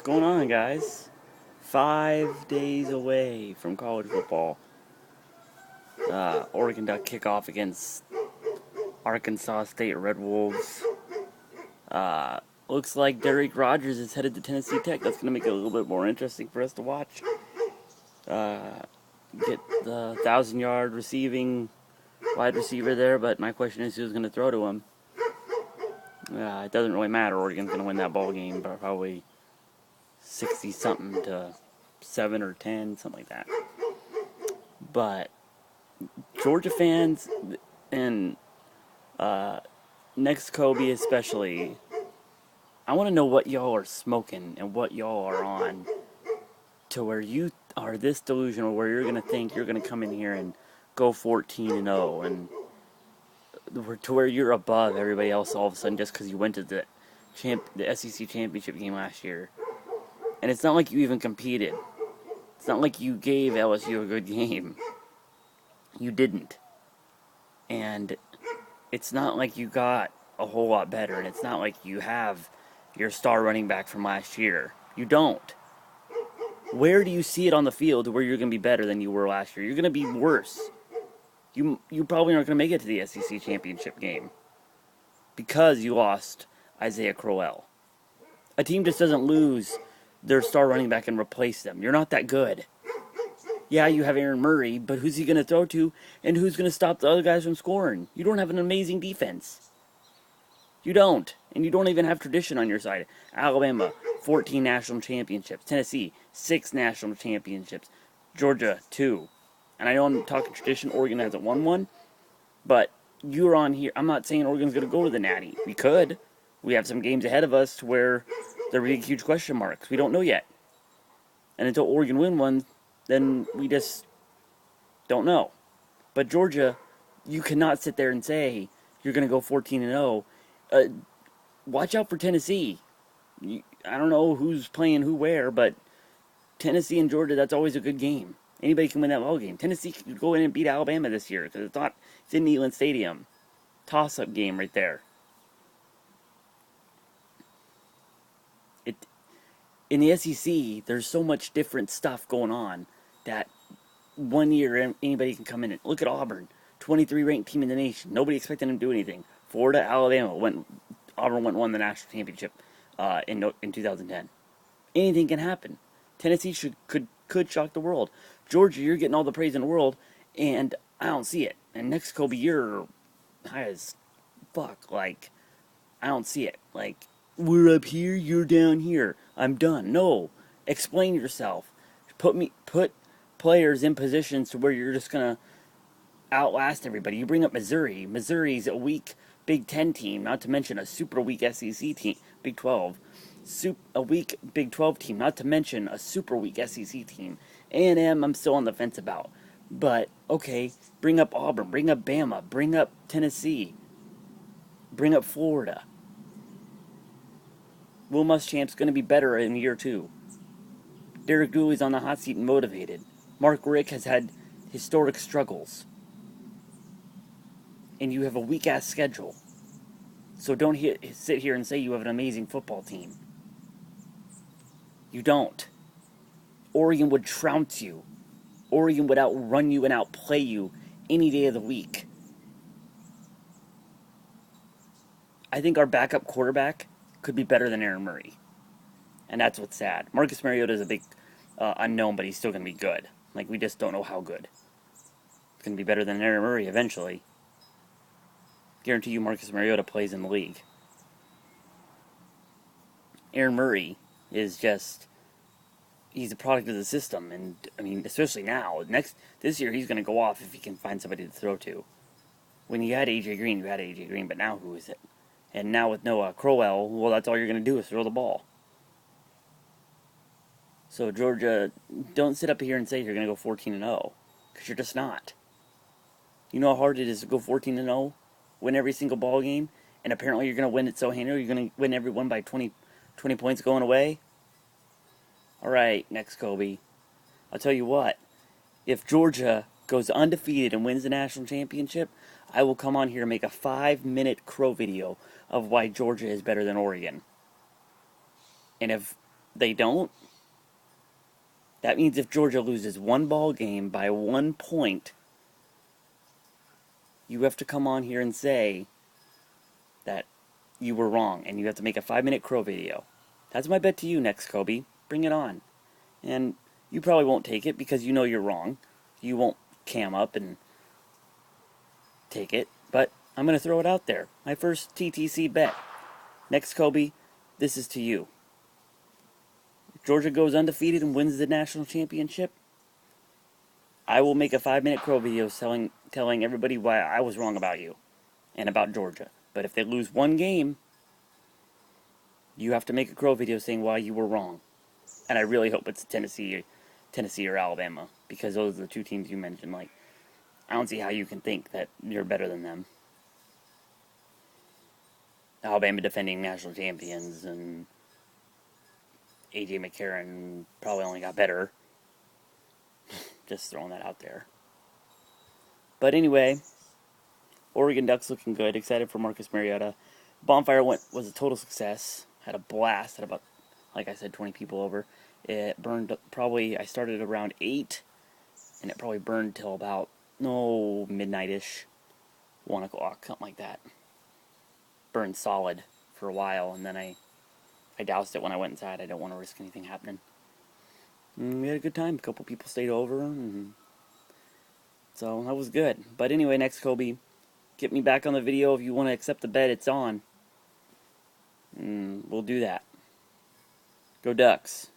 going on, guys? 5 days away from college football. Oregon Duck kickoff against Arkansas State Red Wolves. Looks like Derek Rogers is headed to Tennessee Tech. That's going to make it a little bit more interesting for us to watch. Get the 1,000-yard receiving wide receiver there, but my question is who's going to throw to him? It doesn't really matter. Oregon's going to win that ball game, but probably 60-something to 7 or 10, something like that. But Georgia fans and next Kobe especially, I want to know what y'all are smoking and what y'all are on to where you are this delusional where you're going to think you're going to come in here and go 14-0 and to where you're above everybody else all of a sudden just because you went to the SEC championship game last year. And it's not like you even competed. It's not like you gave LSU a good game. You didn't. And it's not like you got a whole lot better. And it's not like you have your star running back from last year. You don't. Where do you see it on the field where you're going to be better than you were last year? You're going to be worse. You probably aren't going to make it to the SEC championship game because you lost Isaiah Crowell. A team just doesn't lose their star running back and replace them. You're not that good. Yeah, you have Aaron Murray, but who's he going to throw to, and who's going to stop the other guys from scoring? You don't have an amazing defense. You don't, and you don't even have tradition on your side. Alabama, 14 national championships. Tennessee, 6 national championships. Georgia, 2. And I know I'm talking tradition, Oregon hasn't won one, but you're on here. I'm not saying Oregon's going to go to the Natty. We could. We have some games ahead of us to where there will be huge question marks. We don't know yet. And until Oregon win one, then we just don't know. But Georgia, you cannot sit there and say you're going to go 14-0. Watch out for Tennessee. I don't know who's playing who where, but Tennessee and Georgia, that's always a good game. Anybody can win that ball game. Tennessee could go in and beat Alabama this year because it's in Neyland Stadium. Toss-up game right there. In the SEC, there's so much different stuff going on that one year anybody can come in and look at Auburn, 23 ranked team in the nation. Nobody expected them to do anything. Florida, Alabama, Auburn won the national championship in 2010. Anything can happen. Tennessee could shock the world. Georgia, you're getting all the praise in the world, and I don't see it. And next Kobe, you're high as fuck. Like, I don't see it. Like, we're up here, you're down here. I'm done. No. Explain yourself. Put players in positions to where you're just gonna outlast everybody. You bring up Missouri. Missouri's a weak Big Ten team, not to mention a super weak SEC team, Big 12. A weak Big 12 team, not to mention a super weak SEC team. A&M, I'm still on the fence about. But, okay, bring up Auburn, bring up Bama, bring up Tennessee, bring up Florida. Will Muschamp's going to be better in year 2. Derek Dooley's on the hot seat and motivated. Mark Richt has had historic struggles. And you have a weak-ass schedule. So don't sit here and say you have an amazing football team. You don't. Oregon would trounce you. Oregon would outrun you and outplay you any day of the week. I think our backup quarterback could be better than Aaron Murray. And that's what's sad. Marcus Mariota is a big unknown, but he's still going to be good. Like, we just don't know how good. It's going to be better than Aaron Murray eventually. Guarantee you Marcus Mariota plays in the league. Aaron Murray is just, he's a product of the system, and I mean, especially now. This year he's going to go off if he can find somebody to throw to. When you had AJ Green, you had AJ Green, but now who is it? And now with Noah Crowell, well, that's all you're going to do is throw the ball. So Georgia, don't sit up here and say you're going to go 14-0, because you're just not. You know how hard it is to go 14-0, win every single ball game, and apparently you're going to win it so handily, you're going to win every one by 20 points going away? Alright, next Kobe. I'll tell you what, if Georgia goes undefeated and wins the national championship, I will come on here and make a 5-minute crow video of why Georgia is better than Oregon. And if They don't. That means if Georgia loses one ball game by 1 point, you have to come on here and say that you were wrong, and you have to make a 5-minute crow video. That's my bet to you next, Kobe. Bring it on. And you probably won't take it because you know you're wrong. You won't cam up and take it, but I'm going to throw it out there. My first TTC bet. Next, Kobe, this is to you. If Georgia goes undefeated and wins the national championship, I will make a 5-minute crow video telling everybody why I was wrong about you and about Georgia. But if they lose one game, you have to make a crow video saying why you were wrong. And I really hope it's Tennessee or Alabama, because those are the two teams you mentioned. Like, I don't see how you can think that you're better than them. Alabama defending national champions, and A.J. McCarron probably only got better. Just throwing that out there. But anyway, Oregon Ducks looking good. Excited for Marcus Mariota. Bonfire was a total success. Had a blast. Had about, like I said, 20 people over. It burned probably, I started around 8, and it probably burned till about, midnight-ish. 1 o'clock, something like that. Burned solid for a while, and then I doused it when I went inside. I don't want to risk anything happening. And we had a good time. A couple people stayed over, and so that was good. But anyway, next, Kobe, get me back on the video if you want to accept the bet. It's on. We'll do that. Go Ducks.